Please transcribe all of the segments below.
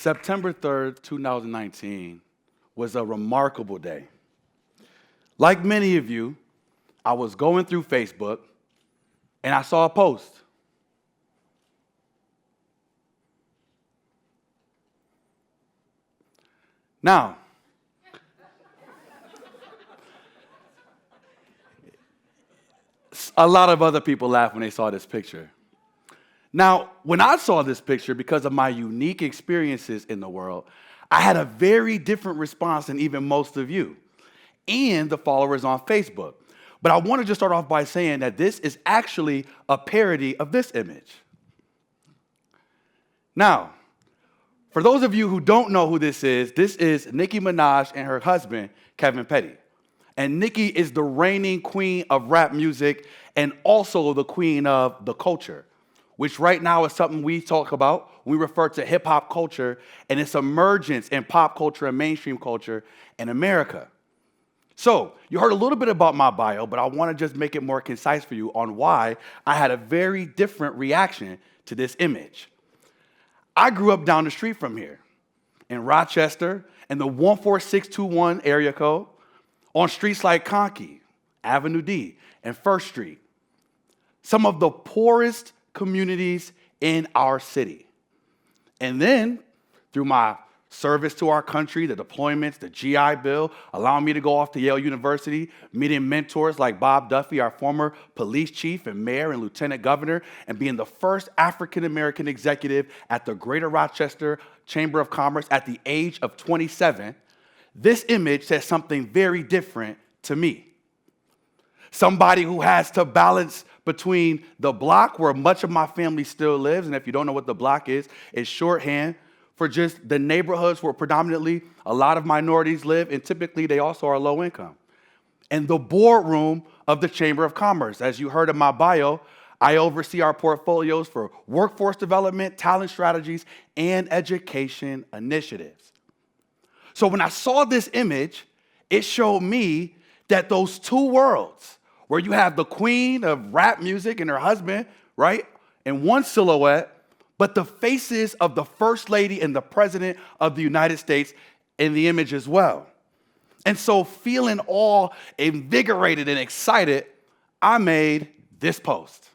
September 3rd, 2019 was a remarkable day. Like many of you, I was going through Facebook and I saw a post. Now, a lot of other people laughed when they saw this picture. Now, when I saw this picture, because of my unique experiences in the world, I had a very different response than even most of you and the followers on Facebook. But I want to just start off by saying that this is actually a parody of this image. Now, for those of you who don't know who this is Nicki Minaj and her husband, Kevin Petty. And Nicki is the reigning queen of rap music and also the queen of the culture, which right now is something we talk about. We refer to hip-hop culture and its emergence in pop culture and mainstream culture in America. So, you heard a little bit about my bio, but I want to just make it more concise for you on why I had a very different reaction to this image. I grew up down the street from here in Rochester in the 14621 area code on streets like Conkey, Avenue D, and First Street. Some of the poorest communities in our city. And then, through my service to our country, the deployments, the GI Bill, allowing me to go off to Yale University, meeting mentors like Bob Duffy, our former police chief and mayor and lieutenant governor, and being the first African-American executive at the Greater Rochester Chamber of Commerce at the age of 27, this image says something very different to me. Somebody who has to balance between the block where much of my family still lives, and if you don't know what the block is, it's shorthand for just the neighborhoods where predominantly a lot of minorities live, and typically they also are low income. And the boardroom of the Chamber of Commerce. As you heard in my bio, I oversee our portfolios for workforce development, talent strategies, and education initiatives. So when I saw this image, it showed me that those two worlds, where you have the queen of rap music and her husband, right, in one silhouette, but the faces of the First Lady and the President of the United States in the image as well. And so feeling all invigorated and excited, I made this post.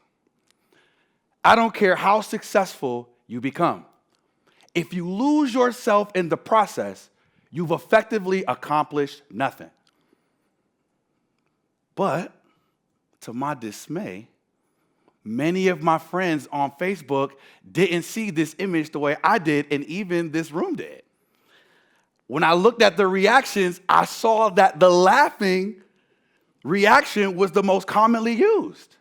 I don't care how successful you become. If you lose yourself in the process, you've effectively accomplished nothing. But to my dismay, many of my friends on Facebook didn't see this image the way I did, and even this room did. When I looked at the reactions, I saw that the laughing reaction was the most commonly used.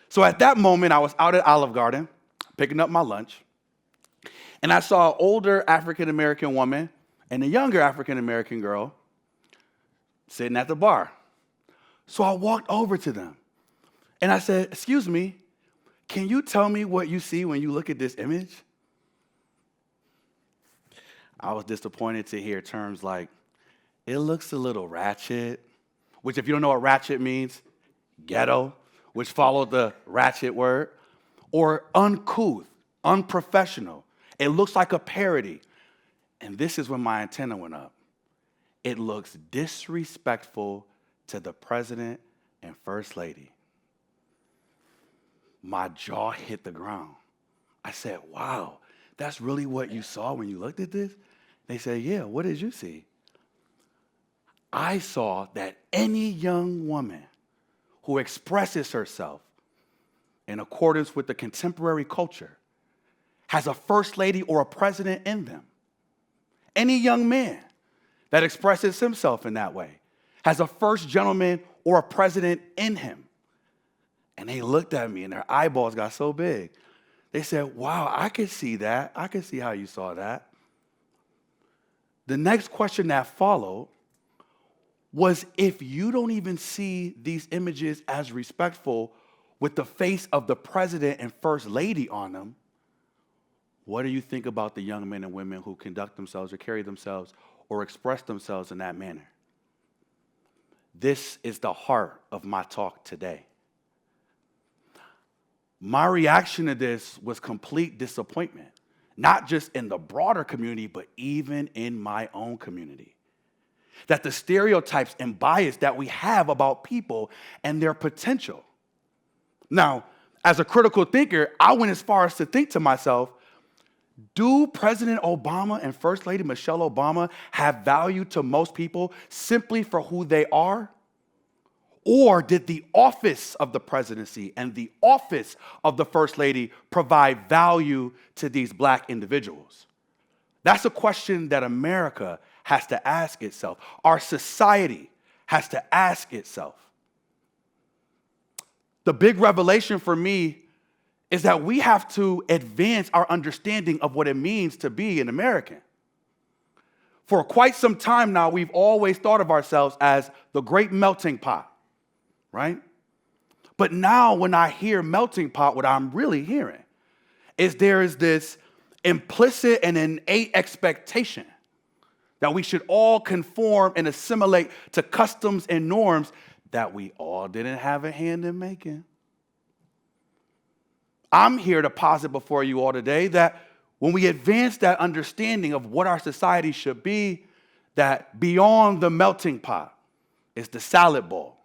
So at that moment, I was out at Olive Garden, picking up my lunch, and I saw an older African-American woman and a younger African-American girl sitting at the bar. So I walked over to them and I said, "Excuse me, can you tell me what you see when you look at this image?" I was disappointed to hear terms like, "It looks a little ratchet," which if you don't know what ratchet means, ghetto, which followed the ratchet word, or uncouth, unprofessional. It looks like a parody. And this is when my antenna went up. It looks disrespectful to the President and First Lady. My jaw hit the ground. I said, "Wow, that's really what you saw when you looked at this?" They said, "Yeah, what did you see?" I saw that any young woman who expresses herself in accordance with the contemporary culture has a First Lady or a president in them. Any young man that expresses himself in that way has a first gentleman or a president in him. And they looked at me and their eyeballs got so big. They said, "Wow, I could see that. I could see how you saw that." The next question that followed was, if you don't even see these images as respectful with the face of the President and First Lady on them, what do you think about the young men and women who conduct themselves or carry themselves or express themselves in that manner? This is the heart of my talk today. My reaction to this was complete disappointment not just in the broader community, but even in my own community. That the stereotypes and bias that we have about people and their potential. Now, as a critical thinker, I went as far as to think to myself, do President Obama and First Lady Michelle Obama have value to most people simply for who they are? Or did the office of the presidency and the office of the First Lady provide value to these Black individuals? That's a question that America has to ask itself. Our society has to ask itself. The big revelation for me is that we have to advance our understanding of what it means to be an American. For quite some time now, we've always thought of ourselves as the great melting pot, right? But now when I hear melting pot, what I'm really hearing is there is this implicit and innate expectation that we should all conform and assimilate to customs and norms that we all didn't have a hand in making. I'm here to posit before you all today that when we advance that understanding of what our society should be, that beyond the melting pot is the salad bowl,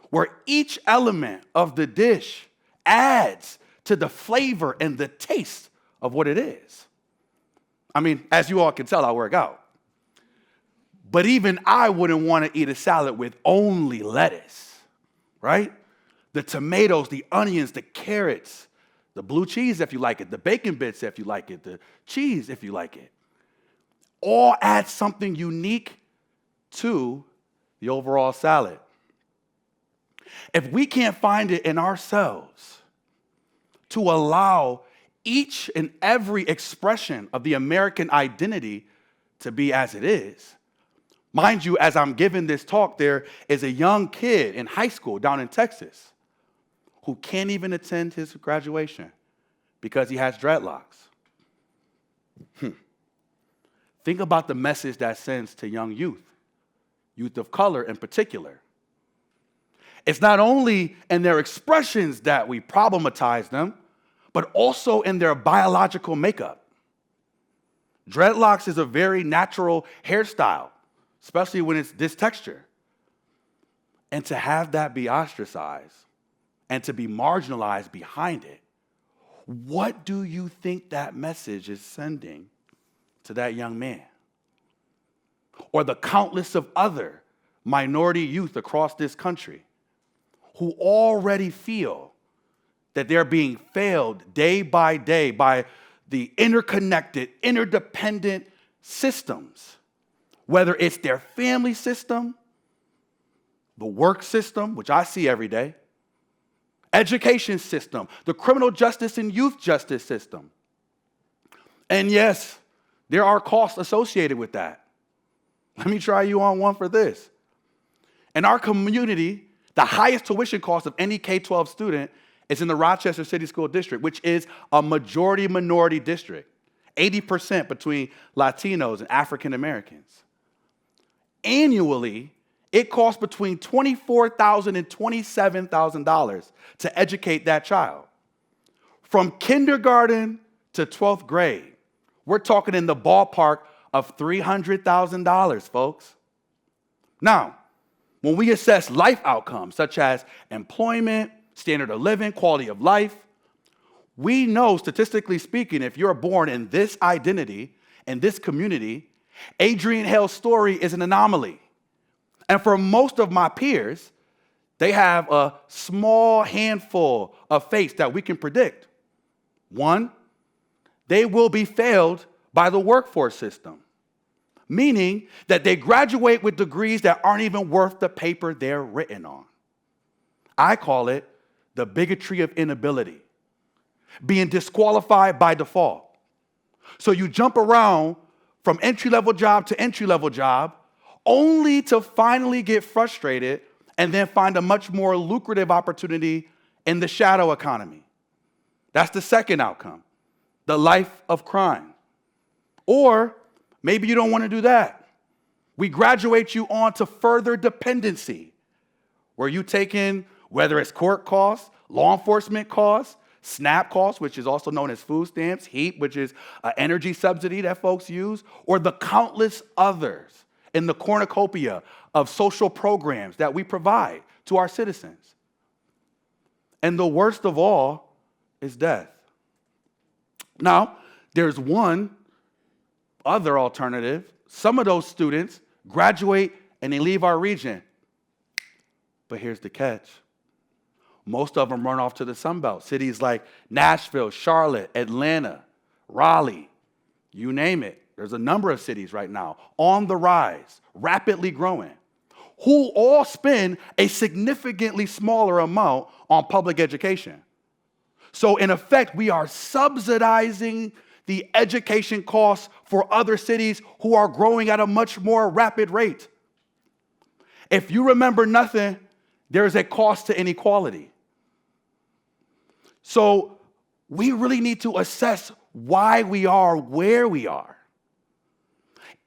where each element of the dish adds to the flavor and the taste of what it is. I mean, as you all can tell, I work out. But even I wouldn't want to eat a salad with only lettuce, right? The tomatoes, the onions, the carrots, the blue cheese if you like it, the bacon bits if you like it, the cheese if you like it. All add something unique to the overall salad. If we can't find it in ourselves to allow each and every expression of the American identity to be as it is, mind you, as I'm giving this talk, there is a young kid in high school down in Texas who can't even attend his graduation because he has dreadlocks. Think about the message that sends to young youth of color in particular. It's not only in their expressions that we problematize them, but also in their biological makeup. Dreadlocks is a very natural hairstyle, especially when it's this texture. And to have that be ostracized and to be marginalized behind it, what do you think that message is sending to that young man? Or the countless of other minority youth across this country who already feel that they're being failed day by day by the interconnected, interdependent systems, whether it's their family system, the work system, which I see every day, education system, the criminal justice and youth justice system. And yes, there are costs associated with that. Let me try you on one for this. In our community, the highest tuition cost of any K-12 student is in the Rochester City School District, which is a majority minority district, 80% between Latinos and African Americans. Annually, it costs between $24,000 and $27,000 to educate that child. From kindergarten to 12th grade, we're talking in the ballpark of $300,000, folks. Now, when we assess life outcomes such as employment, standard of living, quality of life, we know, statistically speaking, if you're born in this identity, in this community, Adrian Hale's story is an anomaly. And for most of my peers, they have a small handful of fates that we can predict. One, they will be failed by the workforce system, meaning that they graduate with degrees that aren't even worth the paper they're written on. I call it the bigotry of inability, being disqualified by default. So you jump around from entry-level job to entry-level job, only to finally get frustrated and then find a much more lucrative opportunity in the shadow economy. That's the second outcome, the life of crime. Or maybe you don't want to do that. We graduate you on to further dependency, where you take in, whether it's court costs, law enforcement costs, SNAP costs, which is also known as food stamps, HEAP, which is an energy subsidy that folks use, or the countless others in the cornucopia of social programs that we provide to our citizens. And the worst of all is death. Now, there's one other alternative. Some of those students graduate and they leave our region. But here's the catch. Most of them run off to the Sun Belt, cities like Nashville, Charlotte, Atlanta, Raleigh, you name it. There's a number of cities right now on the rise, rapidly growing, who all spend a significantly smaller amount on public education. So in effect, we are subsidizing the education costs for other cities who are growing at a much more rapid rate. If you remember nothing, there is a cost to inequality. So we really need to assess why we are where we are.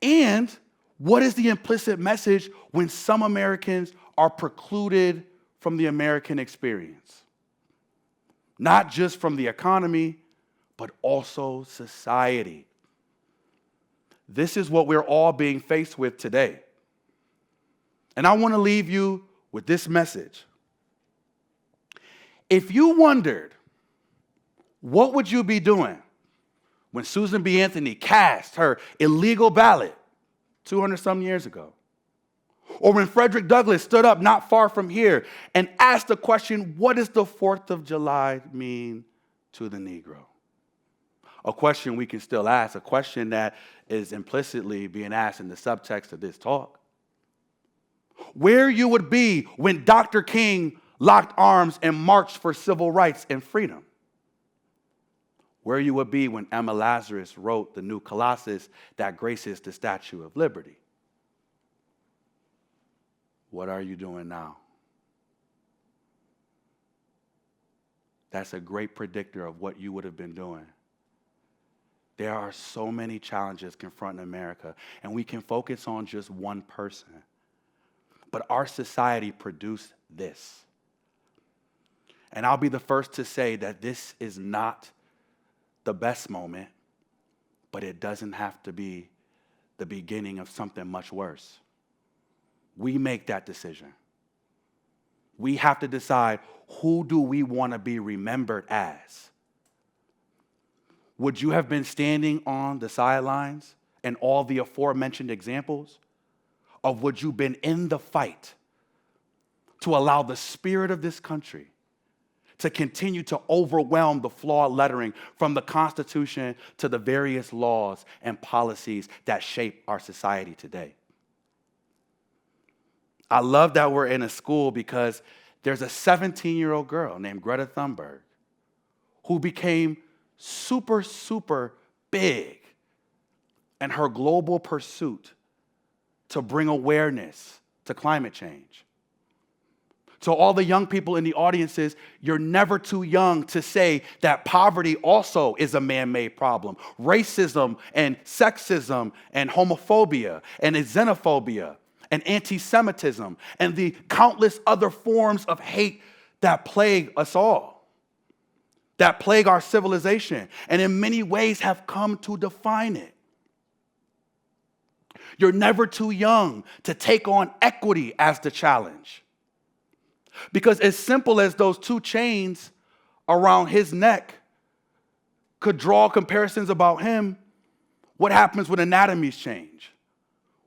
And what is the implicit message when some Americans are precluded from the American experience? Not just from the economy, but also society. This is what we're all being faced with today. And I want to leave you with this message. If you wondered, what would you be doing when Susan B. Anthony cast her illegal ballot 200-some years ago? Or when Frederick Douglass stood up not far from here and asked the question, what does the 4th of July mean to the Negro? A question we can still ask, a question that is implicitly being asked in the subtext of this talk. Where you would be when Dr. King locked arms and marched for civil rights and freedom. Where you would be when Emma Lazarus wrote the new Colossus that graces the Statue of Liberty. What are you doing now? That's a great predictor of what you would have been doing. There are so many challenges confronting America, and we can focus on just one person. But our society produced this. And I'll be the first to say that this is not the best moment, but it doesn't have to be the beginning of something much worse. We make that decision. We have to decide, who do we want to be remembered as? Would you have been standing on the sidelines and all the aforementioned examples? Or would you have been in the fight to allow the spirit of this country to continue to overwhelm the flawed lettering from the Constitution to the various laws and policies that shape our society today? I love that we're in a school because there's a 17-year-old girl named Greta Thunberg who became super, super big in her global pursuit to bring awareness to climate change. So all the young people in the audiences, you're never too young to say that poverty also is a man-made problem. Racism and sexism and homophobia and xenophobia and anti-Semitism and the countless other forms of hate that plague us all, that plague our civilization, and in many ways have come to define it. You're never too young to take on equity as the challenge. Because as simple as those two chains around his neck could draw comparisons about him, what happens when anatomies change?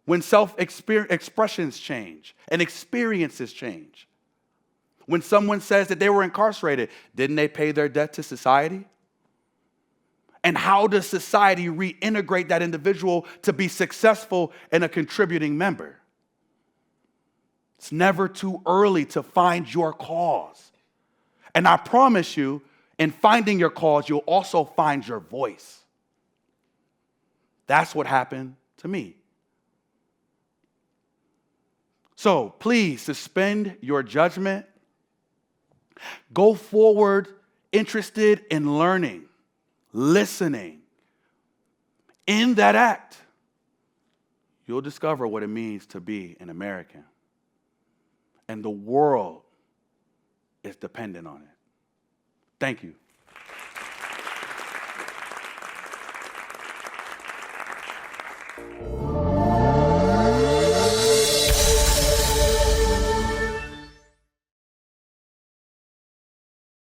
When self-expressions change and experiences change? When someone says that they were incarcerated, didn't they pay their debt to society? And how does society reintegrate that individual to be successful and a contributing member? It's never too early to find your cause. And I promise you, in finding your cause, you'll also find your voice. That's what happened to me. So please suspend your judgment. Go forward interested in learning, listening. In that act, you'll discover what it means to be an American. And the world is dependent on it. Thank you.